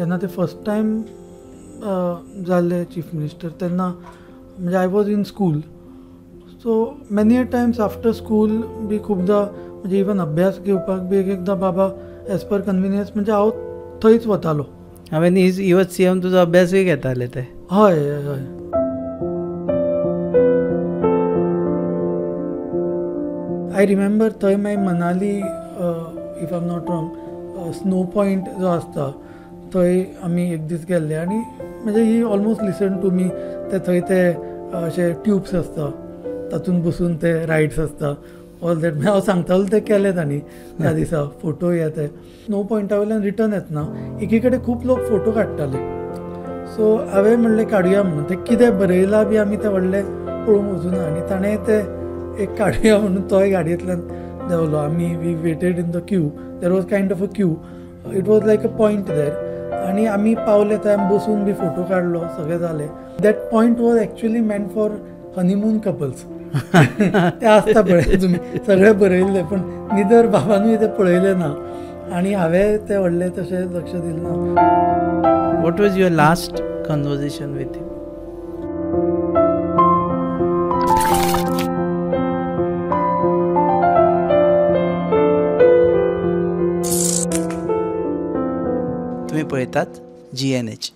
जेन्ना ते first time जाल्ले चीफ मिनिस्टर तेन्ना म्हणजे I was in school. So many a times after school बी खूबदां म्हणजे इवन अभ्यास घेवपाक बी एक एकदां बाबा एज पर कन्विनियन्स म्हणजे हांव थंयच वतालो. हांवें ही वच सीएम तुजो अभ्यासूय घेताले ते. हय हय. आय रिमेंबर थंय मागीर Manali if I am not wrong snow point जो आसता थंय आमी एक दीस गेल्ले आनी म्हणजे ही ऑलमोस्ट लिसन टू मी थंय ते अशे ट्युब्स आसता तातूंत बसून ते रायड्स आसता ऑल दॅट. हांव सांगतालो ते केले तांणी त्या दिसा फोटो ते स्नो पॉयंटा वयल्यान रिटर्न येतना एकी कडेन खूब लोक फोटो काडटाले. सो हांवें म्हणलें काडुया म्हणून. ते कितें बरयलां बी आमी तें व्हडलें पळोवंक वचूना आनी ताणें ते एक काडुया म्हणून तोय गाडयेंतल्यान देंवलो. आमी we waited in the queue. There was kind of a queue. It was like a point there आनी आमी पावले थंय आमी बसून बी फोटो काडलो सगळें जालें. That point was actually meant for honeymoon couples. ते आसता पळय तुमी सगळें बरयल्लें पूण निदर बाबानूय ते पळयलें ना आनी हांवें ते व्हडलें तशें लक्ष दिलें ना. What was your last conversation with him? तुम्ही पळयतात GNH.